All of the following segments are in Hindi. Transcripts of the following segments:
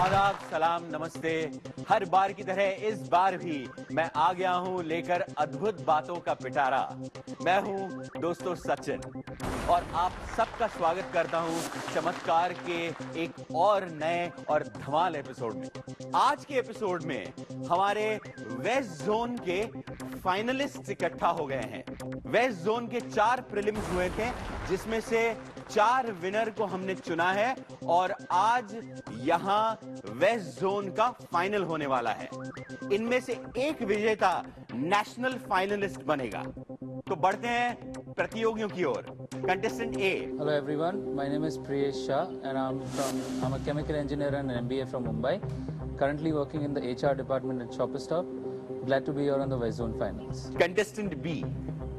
आदाब, सलाम, नमस्ते। हर बार की तरह इस बार भी मैं आ गया हूं लेकर अद्भुत बातों का पिटारा। मैं हूं दोस्तों सचिन और आप सबका स्वागत करता हूं चमत्कार के एक और नए और धमाल एपिसोड में। आज के एपिसोड में हमारे वेस्ट जोन के फाइनलिस्ट इकट्ठा हो गए हैं। वेस्ट जोन के 4 प्रीलिम्स हुए थे जिसमें से 4 विनर को हमने चुना है और आज यहां वेस्ट जोन का फाइनल होने वाला है। इनमें से एक विजेता नेशनल फाइनलिस्ट बनेगा। तो बढ़ते हैं प्रतियोगियों की ओर। Contestant A. Hello everyone, my name is Priyesh Shah and I'm a chemical engineer and an MBA from Mumbai. Currently working in the HR department at Shoppers Stop. Glad to be here on the West Zone Finals. Contestant B.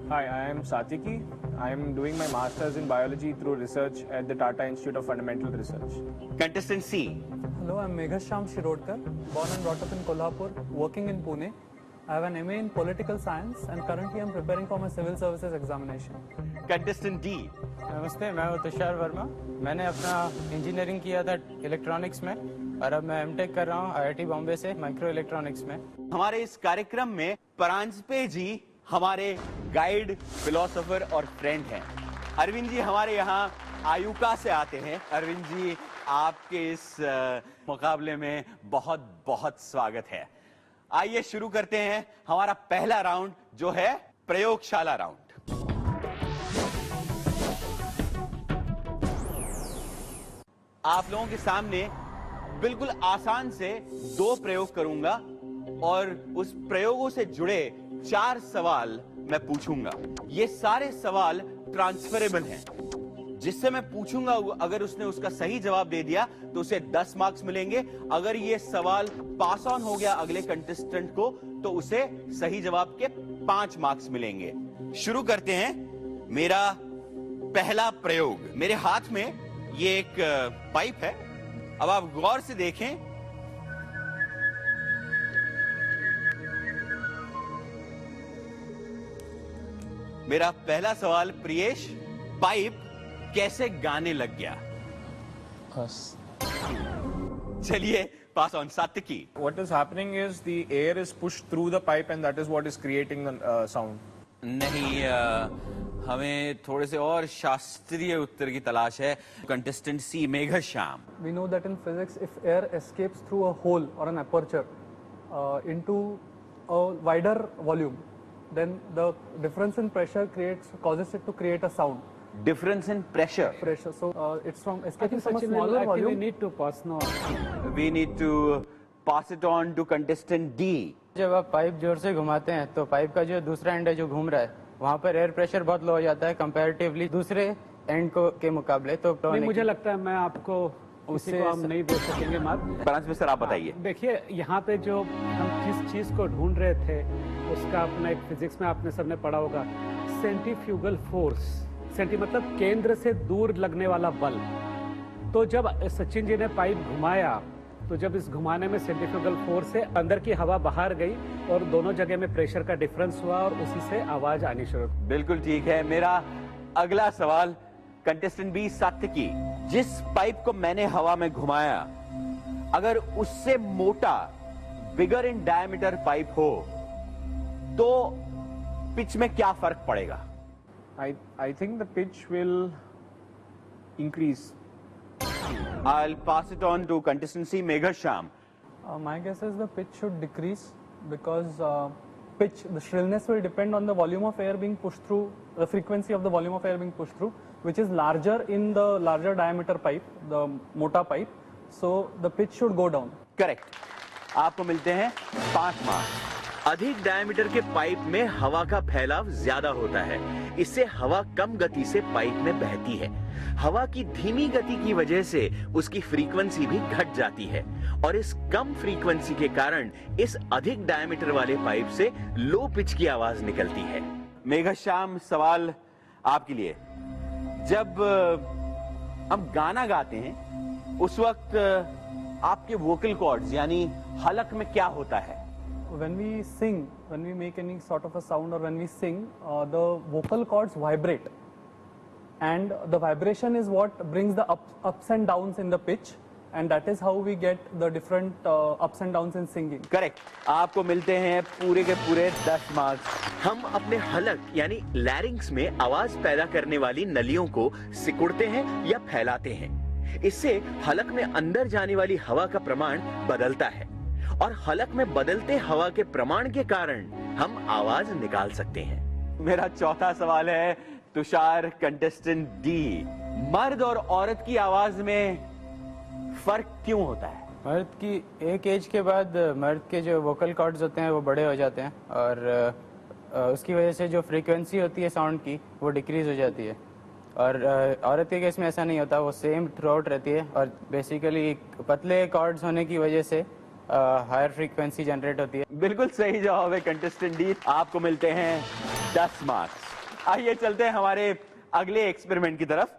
Hi, I am Satiki. I am doing my Masters in Biology through research at the Tata Institute of Fundamental Research. Contestant C. Hello, I'm Meghasham Shirodkar, born and brought up in Kolhapur, working in Pune. I have an MA in Political Science and currently I'm preparing for my Civil Services examination. Contestant D. नमस्ते, मैं हूँ तुषार वर्मा। मैंने अपना इंजीनियरिंग किया था इलेक्ट्रॉनिक्स में और अब मैं एमटेक कर रहा हूँ IIT बॉम्बे से माइक्रो इलेक्ट्रॉनिक्स में। हमारे इस कार्यक्रम में परांजपे जी हमारे गाइड, फिलोसोफर और फ्रेंड हैं। अरविंद जी हमारे यहाँ आयुका से आते हैं। अरविंद जी, आपके इस मुकाबले में बहुत बहुत स्वागत है। आइए शुरू करते हैं हमारा पहला राउंड जो है प्रयोगशाला राउंड। आप लोगों के सामने बिल्कुल आसान से 2 प्रयोग करूंगा और उस प्रयोगों से जुड़े 4 सवाल मैं पूछूंगा। ये सारे सवाल ट्रांसफरेबल हैं। जिससे मैं पूछूंगा अगर उसने उसका सही जवाब दे दिया तो उसे 10 मार्क्स मिलेंगे। अगर ये सवाल पास ऑन हो गया अगले कंटेस्टेंट को तो उसे सही जवाब के 5 मार्क्स मिलेंगे। शुरू करते हैं मेरा पहला प्रयोग। मेरे हाथ में ये एक पाइप है। अब आप गौर से देखें। मेरा पहला सवाल, प्रियेश, पाइप कैसे गाने लग गया? Pass. चलिए pass on. Satyaki. What is happening is the air is pushed through the pipe and that is what is creating the sound. नहीं, हमें थोड़े से और शास्त्रीय उत्तर की तलाश है। Contestant C, Meghshyam. We know that in physics, if air escapes through a hole or an aperture into a wider volume, then the difference in pressure causes it to create a sound. Difference in pressure. So it's from escaping from a smaller volume. We need to pass now. We need to pass it on to contestant D. जब आप पाइप जोर से घुमाते हैं तो पाइप का जो दूसरा एंड है जो घूम रहा है वहाँ पर एयर प्रेशर बहुत लो हो जाता है कंपैरेटिवली दूसरे एंड को के मुकाबले। तो नहीं, मुझे लगता है मैं आपको उसी को हम नहीं दे सकेंगे मार्क। परांजपे सर, आप बताइए। देखिए, यहाँ पे जो हम जिस चीज को ढूंढ रहे थे उसका अपना एक फिजिक्स में आपने सबने पढ़ा होगा, सेंट्रीफ्यूगल फोर्स। सेंटी मतलब केंद्र से दूर लगने वाला बल। तो जब सचिन जी ने पाइप घुमाया तो जब इस घुमाने में सेंट्रीफ्यूगल फोर्स से अंदर की हवा बाहर गई और दोनों जगह में प्रेशर का डिफरेंस हुआ और उसी से आवाज आनी शुरू। बिल्कुल ठीक है। मेरा अगला सवाल, कंटेस्टेंट बी, सात्विकी। जिस पाइप को मैंने हवा में घुमाया अगर उससे मोटा, बिगर इन डायमीटर पाइप हो तो पिच में क्या फर्क पड़ेगा? I think the pitch will increase. I'll pass it on to contestant C, Meghasham. My guess is the pitch should decrease because the shrillness will depend on the volume of air being pushed through, the frequency of the volume of air being pushed through, which is larger in the larger diameter pipe, the mota pipe. So the pitch should go down. Correct. आपको मिलते हैं 5 मार्क्स। अधिक डायमीटर के पाइप में हवा का फैलाव ज्यादा होता है। इससे हवा कम गति से पाइप में बहती है। हवा की धीमी गति की वजह से उसकी फ्रीक्वेंसी भी घट जाती है और इस कम फ्रीक्वेंसी के कारण इस अधिक डायमीटर वाले पाइप से लो पिच की आवाज निकलती है। मेघश्याम, सवाल आपके लिए। जब हम गाना गाते हैं उस वक्त आपके वोकल कॉर्ड्स यानी हलक में क्या होता है? When we sing, when we make any sort of a sound or when we sing, the vocal cords vibrate. And the vibration is what brings the ups and downs in the pitch. and that is how we get the different ups and downs in singing. Correct, आपको मिलते हैं पूरे के पूरे 10 मार्क्स। हम अपने हलक यानी लैरिंग्स में आवाज पैदा करने वाली नलियों को सिकुड़ते हैं या फैलाते हैं। इससे हलक में अंदर जाने वाली हवा का प्रमाण बदलता है और हलक में बदलते हवा के प्रमाण के कारण हम आवाज निकाल सकते हैं। मेरा चौथा सवाल है तुषार कंटेस्टेंट डी, मर्द और औरत की आवाज में फर्क क्यों होता है? मर्द की एक एज के बाद मर्द के जो वोकल कॉर्ड्स होते हैं वो बड़े हो जाते हैं और उसकी वजह से जो फ्रीक्वेंसी होती है साउंड की वो डिक्रीज हो जाती है। और औरत के केस में ऐसा नहीं होता, वो सेम थ्रू आउट रहती है और बेसिकली पतले कॉर्ड्स होने की वजह से हायर फ्रीक्वेंसी जनरेट होती है। बिल्कुल सही जवाब है कंटेस्टेंट डी, आपको मिलते हैं 10 मार्क्स। आइए चलते हैं हमारे अगले एक्सपेरिमेंट की तरफ।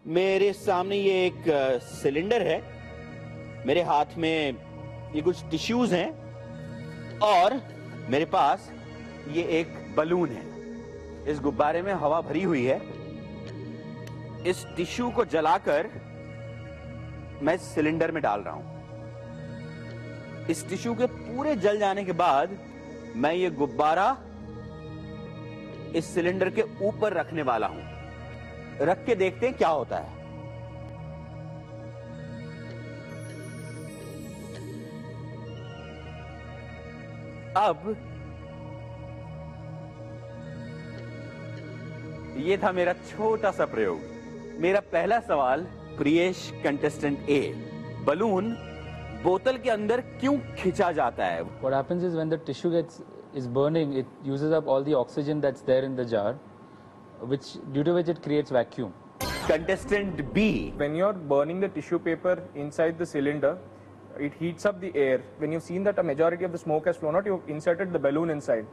मेरे सामने ये एक सिलेंडर है, मेरे हाथ में ये कुछ टिश्यूज हैं और मेरे पास ये एक बलून है। इस गुब्बारे में हवा भरी हुई है। इस टिश्यू को जलाकर मैं सिलेंडर में डाल रहा हूं। इस टिश्यू के पूरे जल जाने के बाद मैं ये गुब्बारा इस सिलेंडर के ऊपर रखने वाला हूं। रख के देखते हैं क्या होता है। अब ये था मेरा छोटा सा प्रयोग। मेरा पहला सवाल प्रियेश कंटेस्टेंट ए, बलून बोतल के अंदर क्यों खिंचा जाता है? What happens is when the tissue is burning, it uses up all the oxygen that's there in the jar, due to which it creates vacuum. Contestant B, When you're burning the tissue paper inside the cylinder, it heats up the air. When you've seen that a majority of the smoke has flown out, you've inserted the balloon inside,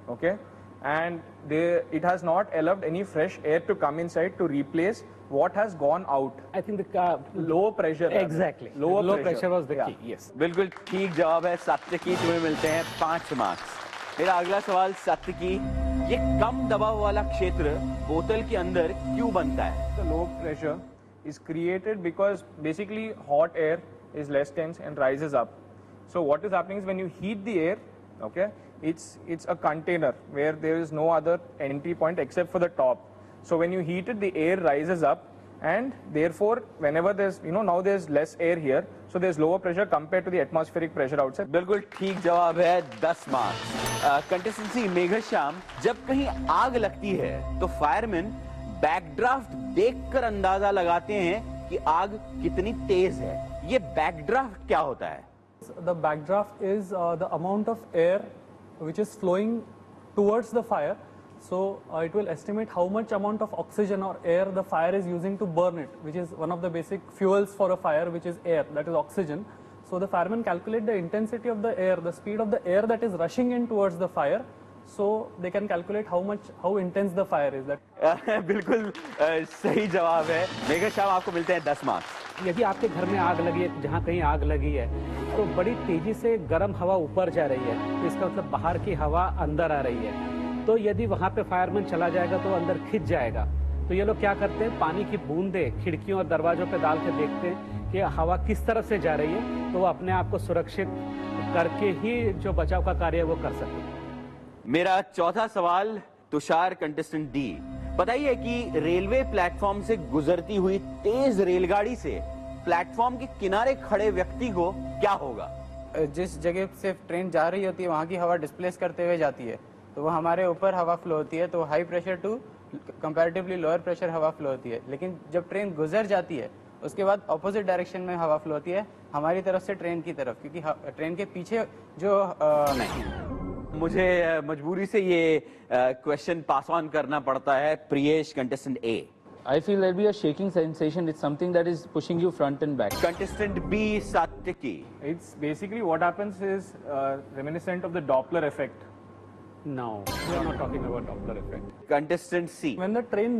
okay? And it has not allowed any fresh air to come inside to replace what has gone out. I think the Low pressure. rather. exactly Lower pressure was the Yeah. key. Yes. बिल्कुल ठीक जवाब है सात्विकी, तुम्हें मिलते हैं 5 मार्क्स। मेरा अगला सवाल सात्विकी, ये कम दबाव वाला क्षेत्र बोतल के अंदर क्यों बनता है? The low pressure is created because basically hot air is less dense and rises up. So what is happening is when you heat the air, okay, it's a container where there is no other entry point except for the top. So when you heat it, the air rises up, and therefore whenever there's now there's less air here, so there's lower pressure compared to the atmospheric pressure outside. बिल्कुल ठीक जवाब है, 10 मार्क्स। कंटेस्टेंसी मेघश्याम, जब कहीं आग लगती है तो फायरमैन बैकड्राफ्ट देखकर अंदाजा लगाते हैं कि आग कितनी तेज है। ये बैकड्राफ्ट क्या होता है? The backdraft is the amount of air which is flowing towards the fire. So it will estimate how much amount of oxygen or air the fire is using to burn it, which is one of the basic fuels for a fire, which is air, that is oxygen. So the firemen calculate the intensity of the air, the speed of the air that is rushing in towards the fire. So they can calculate how intense the fire is. बिल्कुल सही जवाब है। मेघश्याम, आपको मिलते हैं 10 मार्क्स। यदि आपके घर में आग लगी है, जहाँ कहीं आग लगी है, तो बड़ी तेजी से गर्म हवा ऊपर जा रही है, तो इसका मतलब बाहर की हवा अंदर आ रही है। तो यदि वहां पे फायरमैन चला जाएगा तो अंदर खिंच जाएगा। तो ये लोग क्या करते हैं, पानी की बूंदें खिड़कियों और दरवाजों पे डाल के देखते हैं कि हवा किस तरफ से जा रही है, तो वो अपने आप को सुरक्षित करके ही जो बचाव का कार्य है वो कर सकते हैं। मेरा चौथा सवाल तुषार कंटेस्टेंट डी, बताइए कि रेलवे प्लेटफॉर्म से गुजरती हुई तेज रेलगाड़ी से प्लेटफॉर्म के किनारे खड़े व्यक्ति को क्या होगा? जिस जगह से ट्रेन जा रही होती है वहाँ की हवा डिस्प्लेस करते हुए जाती है, तो वो हमारे ऊपर हवा फ्लो होती है, तो high pressure to comparatively lower pressure हवा फ्लो होती है। लेकिन जब ट्रेन गुजर जाती है उसके बाद ऑपोजिट डायरेक्शन में हवा फ्लो होती है, हमारी तरफ से ट्रेन की तरफ, क्योंकि ट्रेन के पीछे जो मुझे मजबूरी से ये क्वेश्चन पास ऑन करना पड़ता है। Priyesh contestant A, I feel there'll be a shaking sensation. It's something that is pushing you front and back. Contestant B Satviki, It's basically what happens is reminiscent of the Doppler effect. No, we are not talking about Doppler effect. Contestant C, When the train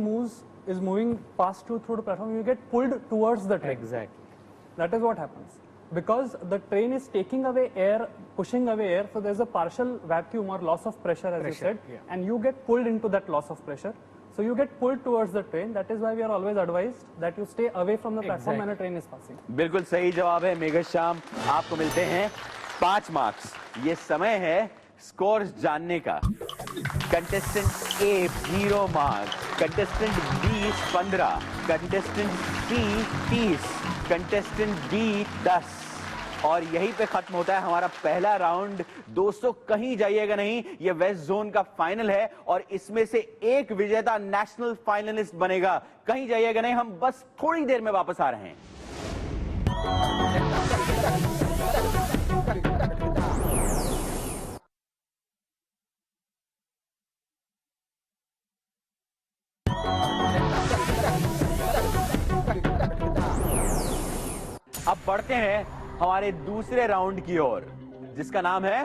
is moving past you through the platform, you get pulled towards the train. Exactly. That is what happens. Because the train is taking away air, pushing away air, so there's a partial vacuum or loss of pressure, as you said, yeah. and you get pulled into that loss of pressure. So you get pulled towards the train. That is why we are always advised that you stay away from the platform when a train is passing. बिल्कुल सही जवाब है मेघश्याम। आपको मिलते हैं 5 मार्क्स। ये समय है स्कोर्स जानने का। कंटेस्टेंट ए 0 मार्क्स, कंटेस्टेंट बी 15, कंटेस्टेंट सी 30, कंटेस्टेंट डी 10। और यहीं पे खत्म होता है हमारा पहला राउंड। दोस्तों कहीं जाइएगा नहीं, ये वेस्ट जोन का फाइनल है और इसमें से एक विजेता नेशनल फाइनलिस्ट बनेगा। कहीं जाइएगा नहीं, हम बस थोड़ी देर में वापस आ रहे हैं। अब बढ़ते हैं हमारे दूसरे राउंड की ओर, जिसका नाम है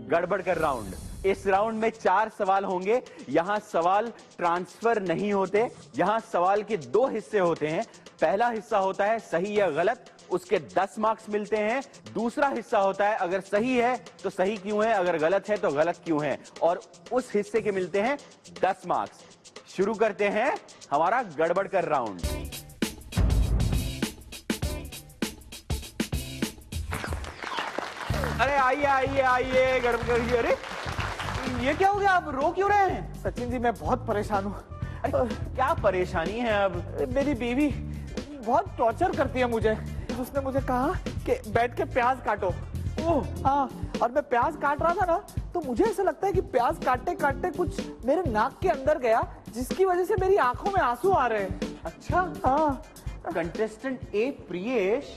गड़बड़ कर राउंड। इस राउंड में 4 सवाल होंगे। यहां सवाल ट्रांसफर नहीं होते, यहां सवाल के 2 हिस्से होते हैं। पहला हिस्सा होता है सही या गलत, उसके 10 मार्क्स मिलते हैं। दूसरा हिस्सा होता है अगर सही है तो सही क्यों है, अगर गलत है तो गलत क्यों है, और उस हिस्से के मिलते हैं 10 मार्क्स। शुरू करते हैं हमारा गड़बड़ कर राउंड। अरे आइए आइए आइए, गड़बड़ करिए। अरे ये क्या हो गया, आप रो क्यों रहे हैं? सचिन जी मैं बहुत परेशान हूँ। अरे क्या परेशानी है अब? मेरी बीवी बहुत टॉर्चर करती है मुझे। उसने मुझे कहा कि बैठ के प्याज काटो। ओह हाँ, और मैं प्याज काट रहा था ना, तो मुझे ऐसा लगता है कि प्याज काटते काटते कुछ मेरे नाक के अंदर गया, जिसकी वजह से मेरी आंखों में आंसू आ रहे हैं। अच्छा हाँ, कंटेस्टेंट ए प्रियेश,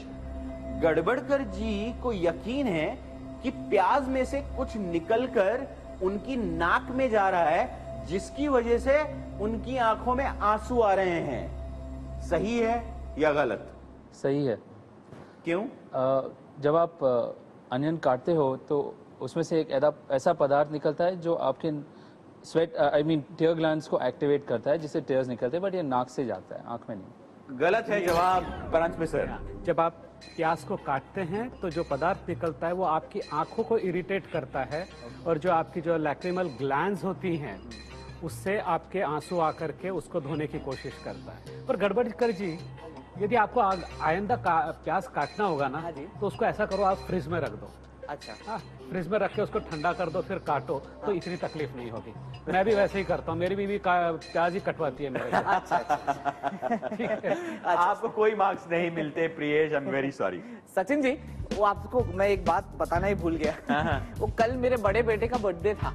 गड़बड़कर जी को यकीन है कि प्याज में से कुछ निकलकर उनकी नाक में जा रहा है, जिसकी वजह से उनकी आंखों में आंसू आ रहे हैं। सही है या गलत? सही है। क्यों? जब आप अनियन काटते हो तो उसमें से एक ऐसा पदार्थ निकलता है जो आपके स्वेट टीयर ग्लैंड्स को एक्टिवेट करता है, जिससे टीयर्स निकलते हैं, बट ये नाक से जाता है, आंख में नहीं। गलत है जवाब पंच में सर। जब आप प्याज को काटते हैं तो जो पदार्थ निकलता है वो आपकी आंखों को इरिटेट करता है, और जो आपकी जो लैक्रिमल ग्लैंड्स होती हैं उससे आपके आंसू आकर के उसको धोने की कोशिश करता है। पर गड़बड़कर जी, यदि आपको आइंदा प्याज काटना होगा ना, तो उसको ऐसा करो, आप फ्रिज में रख दो। अच्छा हाँ, फ्रिज में रख के उसको ठंडा कर दो, फिर काटो, तो इतनी तकलीफ नहीं होगी। मैं भी वैसे ही करता हूँ, मेरी बीवी प्याज ही कटवाती है मेरे से। ठीक है। आपको कोई मार्क्स नहीं मिलते Priyesh, I am very sorry. Sachin ji, वो आपको मैं एक बात बताना ही भूल गया। वो कल मेरे बड़े बेटे का बर्थडे था।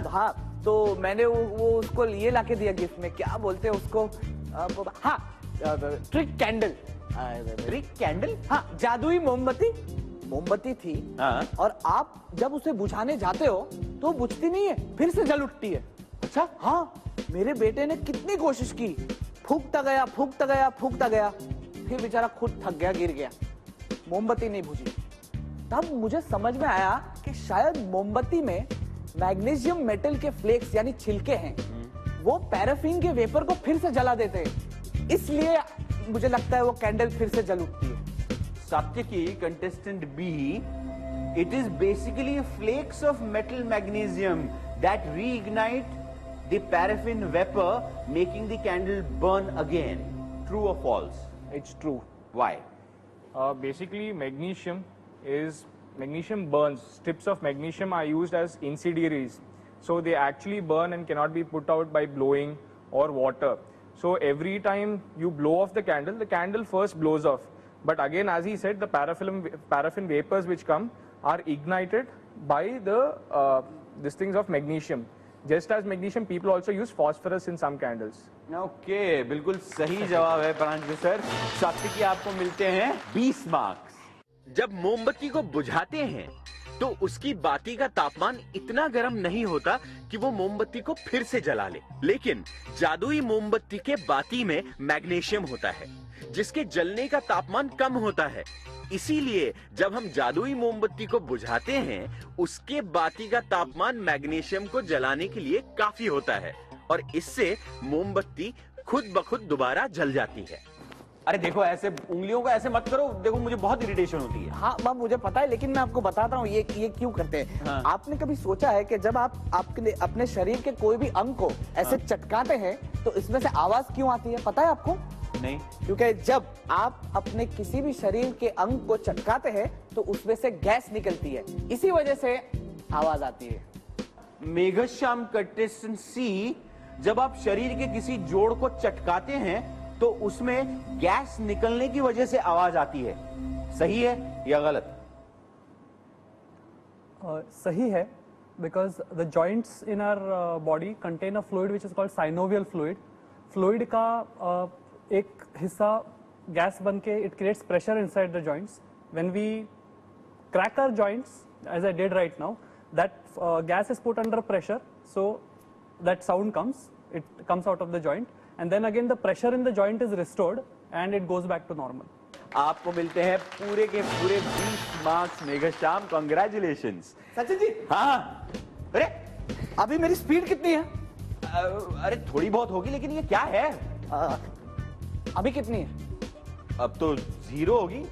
हाँ, तो मैंने वो उसको लिए लाके दिया गिफ्ट में। क्या बोलते हैं उसको? हाँ, ट्रिक कैंडल। Trick candle? हाँ, जादुई मोमबत्ती थी। हाँ। और आप जब उसे बुझाने जाते हो तो बुझती नहीं है, फिर से जल उठती है। अच्छा हाँ, मेरे बेटे ने कितनी कोशिश की, फूंकता गया, फिर बेचारा खुद थक गया, गिर गया, मोमबत्ती नहीं बुझी। तब मुझे समझ में आया कि शायद मोमबत्ती में मैग्नीशियम मेटल के फ्लेक्स यानी छिलके हैं, वो पैराफिन के वेपर को फिर से जला देते हैं, इसलिए मुझे लगता है वो कैंडल फिर से जल उठती है। Satviki, contestant B, it is basically flakes of metal magnesium that reignite the paraffin vapor, making the candle burn again. True or false? It's true. Why? Basically, magnesium burns. Strips of magnesium are used as incendiaries, so they actually burn and cannot be put out by blowing or water. So every time you blow off the candle first blows off. But again, as he said, the paraffin vapors which come are ignited by the these things of magnesium. Just as magnesium, people also use phosphorus in some candles. Okay, बिल्कुल सही जवाब है प्रांजल सर। सात्विकी आपको मिलते हैं 20 मार्क्स। जब मोमबत्ती को बुझाते हैं तो उसकी बाती का तापमान इतना गर्म नहीं होता कि वो मोमबत्ती को फिर से जला ले, लेकिन जादुई मोमबत्ती के बाती में मैग्नीशियम होता है, जिसके जलने का तापमान कम होता है। इसीलिए जब हम जादुई मोमबत्ती को बुझाते हैं, उसके बाती का तापमान मैग्नीशियम को जलाने के लिए काफी होता है, और इससे मोमबत्ती खुद ब खुद दोबारा जल जाती है। अरे देखो, ऐसे उंगलियों को ऐसे मत करो, देखो मुझे बहुत इरिटेशन होती है। हाँ बाब मुझे पता है, लेकिन मैं आपको बताता हूँ ये क्यों करते हैं। हाँ। आपने कभी सोचा है कि जब आप अपने शरीर के कोई भी अंग को ऐसे चटकाते हैं तो इसमें से आवाज क्यों आती है, पता है आपको? नहीं। क्योंकि जब आप अपने किसी भी शरीर के अंग को चटकाते हैं तो उसमें से गैस निकलती है, इसी वजह से आवाज आती है। मेघश्याम कंटेस्टेंट सी, जब आप शरीर के किसी जोड़ को चटकाते हैं तो उसमें गैस निकलने की वजह से आवाज आती है, सही है या गलत? सही है, because the joints in our body contain a fluid which is called synovial fluid. Fluid का एक हिस्सा गैस बन के it creates pressure inside the joints. When we crack our joints, as I did right now, that gas is put under pressure, so that sound comes. It comes out of the joint, and then again the pressure in the joint is restored and it goes back to normal. आपको मिलते हैं पूरे के पूरे 20 मार्क्स मेघश्याम, कॉन्ग्रेचुलेशंस। सचिन जी, हाँ, अरे अभी मेरी स्पीड कितनी है? अरे थोड़ी बहुत होगी, लेकिन ये क्या है? अभी कितनी है? अब तो 0 होगी।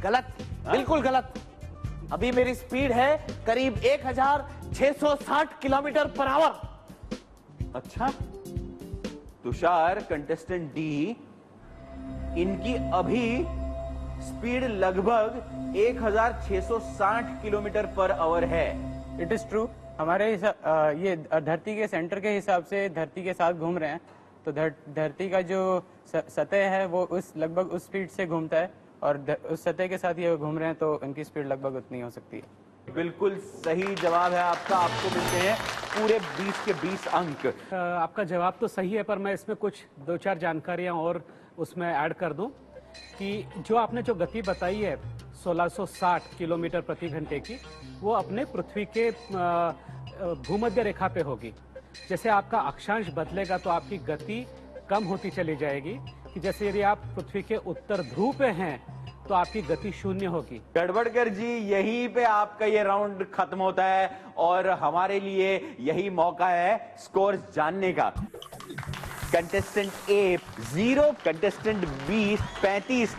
गलत, बिल्कुल गलत। अभी मेरी स्पीड है करीब 1660 किलोमीटर पर आवर। अच्छा, तुषार कंटेस्टेंट डी, इनकी अभी स्पीड लगभग 1660 किलोमीटर पर आवर है। It is true. हमारे ये धरती के सेंटर के हिसाब से धरती के साथ घूम रहे हैं, तो धरती का जो सतह है वो लगभग उस स्पीड से घूमता है, और उस सतह के साथ ये घूम रहे हैं तो इनकी स्पीड लगभग उतनी हो सकती है। बिल्कुल सही जवाब है आपका। आपको मिलते हैं पूरे 20 के 20 अंक। आपका जवाब तो सही है, पर मैं इसमें कुछ 2-4 जानकारियां और उसमें ऐड कर दूं कि जो आपने जो गति बताई है 1660 किलोमीटर प्रति घंटे की, वो अपने पृथ्वी के भूमध्य रेखा पे होगी। जैसे आपका अक्षांश बदलेगा तो आपकी गति कम होती चली जाएगी, कि जैसे यदि आप पृथ्वी के उत्तर ध्रुव पे हैं तो आपकी गति 0 होगी। गड़बड़कर जी, यहीं पे आपका ये राउंड खत्म होता है और हमारे लिए यही मौका है स्कोर जानने का। कंटेस्टेंट ए 0, कंटेस्टेंट बी 35,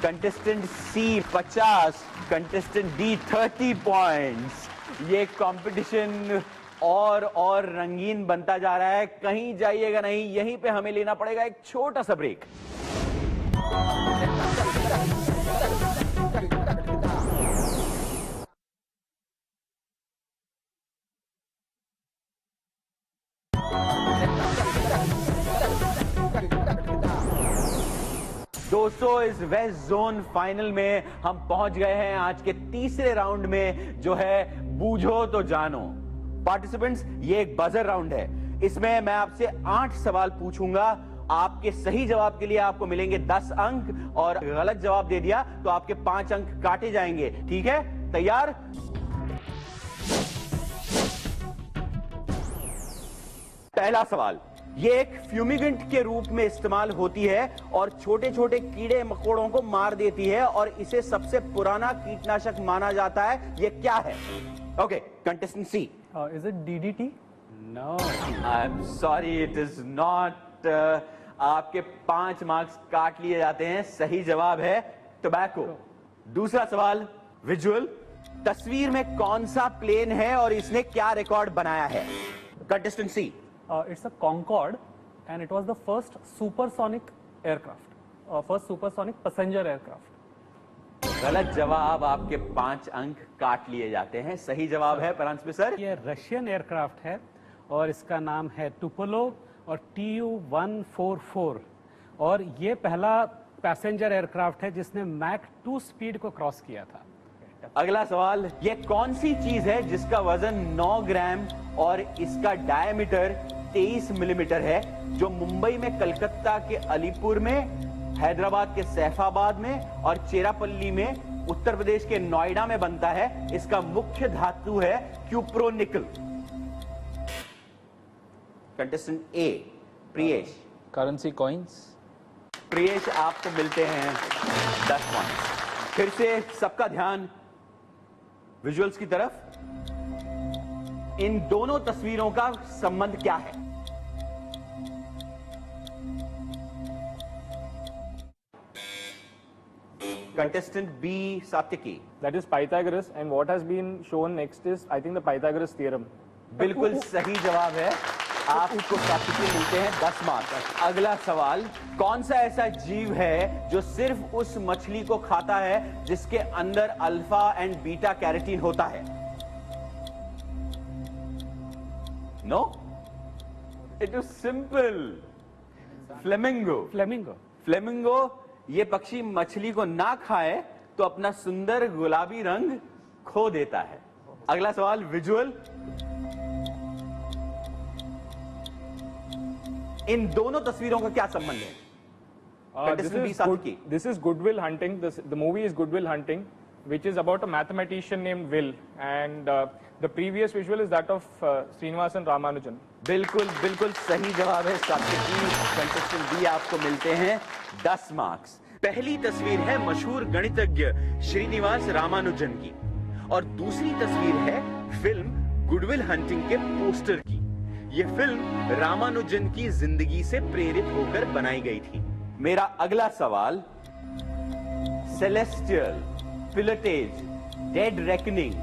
कंटेस्टेंट सी 50, कंटेस्टेंट डी 30 पॉइंट्स। ये कंपटीशन और रंगीन बनता जा रहा है। कहीं जाइएगा नहीं, यहीं पे हमें लेना पड़ेगा एक छोटा सा ब्रेक। दोस्तों, इस वेस्ट जोन फाइनल में हम पहुंच गए हैं आज के तीसरे राउंड में, जो है बूझो तो जानो। पार्टिसिपेंट्स, ये एक बजर राउंड है। इसमें मैं आपसे 8 सवाल पूछूंगा। आपके सही जवाब के लिए आपको मिलेंगे 10 अंक, और गलत जवाब दे दिया तो आपके 5 अंक काटे जाएंगे। ठीक है, तैयार? पहला सवाल, ये एक फ्यूमिगेंट के रूप में इस्तेमाल होती है और छोटे छोटे कीड़े मकोड़ों को मार देती है, और इसे सबसे पुराना कीटनाशक माना जाता है। ये क्या है? Okay, contestant C. Is it DDT? No, I am sorry, it is not. आपके 5 मार्क्स काट लिए जाते हैं। सही जवाब है टोबैको। दूसरा सवाल, विजुअल। तस्वीर में कौन सा प्लेन है और इसने क्या रिकॉर्ड बनाया है? Contestant C. It's a Concorde, and it was the first supersonic aircraft, first supersonic passenger aircraft. गलत जवाब, आपके 5 अंक काट लिए जाते हैं। सही जवाब है परांजपे सर। ये रशियन एयरक्राफ्ट है और इसका नाम है टुपोलो और Tu-144, और ये पहला पैसेंजर एयरक्राफ्ट है जिसने मैक 2 स्पीड को क्रॉस किया था। अगला सवाल, ये कौन सी चीज है जिसका वजन 9 ग्राम और इसका डायमीटर 23 मिलीमीटर है, जो मुंबई में, कलकत्ता के अलीपुर में, हैदराबाद के सैफाबाद में और चेरापल्ली में, उत्तर प्रदेश के नोएडा में बनता है? इसका मुख्य धातु है cupronickel. Contestant A, Priyesh. Currency coins. Priyesh, आपको मिलते हैं 10 पॉइंट। फिर से सबका ध्यान विजुअल्स की तरफ। इन दोनों तस्वीरों का संबंध क्या है? contestant B, Satyaki. That is Pythagoras, and what has been shown next is, I think, the Pythagoras theorem. बिल्कुल सही जवाब है। आपको सात्यकी मिलते हैं 10 मार्क्स। अगला सवाल, कौन सा ऐसा जीव है जो सिर्फ उस मछली को खाता है जिसके अंदर अल्फा एंड बीटा कैरोटीन होता है? No, it is simple. Flamingo. Flamingo. Flamingo ये पक्षी मछली को ना खाए तो अपना सुंदर गुलाबी रंग खो देता है। अगला सवाल विजुअल, इन दोनों तस्वीरों का क्या संबंध है? This is Good Will Hunting. The movie is Good Will Hunting, which is about a mathematician named Will, and the previous visual is that of Srinivasan Ramanujan. बिल्कुल बिल्कुल सही जवाब है सात्यकी। कंटेस्टेंट बी आपको मिलते हैं 10 मार्क्स। पहली तस्वीर है मशहूर गणितज्ञ श्रीनिवास रामानुजन की और दूसरी तस्वीर है फिल्म गुडविल हंटिंग के पोस्टर की। यह फिल्म रामानुजन की जिंदगी से प्रेरित होकर बनाई गई थी। मेरा अगला सवाल, celestial, pilotage, dead reckoning,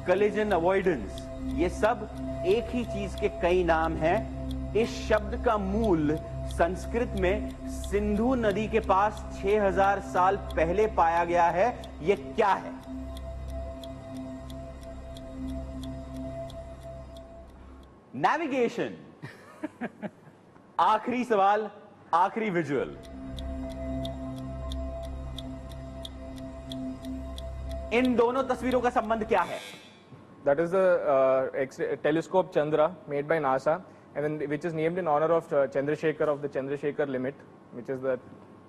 collision avoidance, ये सब एक ही चीज के कई नाम हैं। इस शब्द का मूल संस्कृत में सिंधु नदी के पास 6000 साल पहले पाया गया है। यह क्या है? नेविगेशन। आखिरी सवाल, आखिरी विजुअल। इन दोनों तस्वीरों का संबंध क्या है? That is the telescope Chandra made by NASA, and then which is named in honor of Chandrasekhar of the Chandrasekhar limit, which is the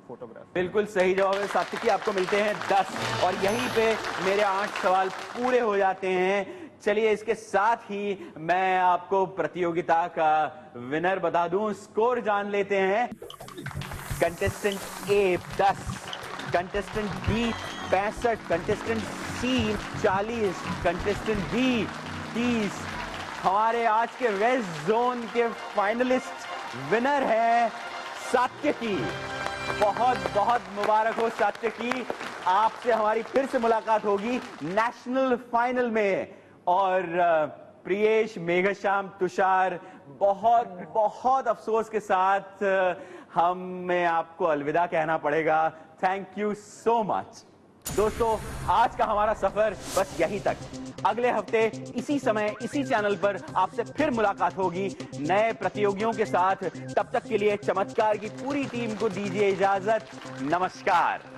photograph. बिल्कुल सही जवाब है सात्यकी, आपको मिलते हैं 10 और यहीं पे मेरे 8 सवाल पूरे हो जाते हैं। चलिए इसके साथ ही मैं आपको प्रतियोगिता का विनर बता दूं, स्कोर जान लेते हैं। कंटेस्टेंट ए 10, कंटेस्टेंट बी 65, कंटेस्टेंट सी 40, कंटेस्टेंट बी 30। हमारे आज के वेस्ट जोन के फाइनलिस्ट विनर है सात्यकी। बहुत बहुत मुबारक हो सात्यकी, आपसे हमारी फिर से मुलाकात होगी नेशनल फाइनल में। और प्रियेश, मेघश्याम, तुषार, बहुत बहुत अफसोस के साथ हमें आपको अलविदा कहना पड़ेगा। Thank you so much. दोस्तों, आज का हमारा सफर बस यहीं तक। अगले हफ्ते इसी समय इसी चैनल पर आपसे फिर मुलाकात होगी नए प्रतियोगियों के साथ। तब तक के लिए चमत्कार की पूरी टीम को दीजिए इजाजत। नमस्कार।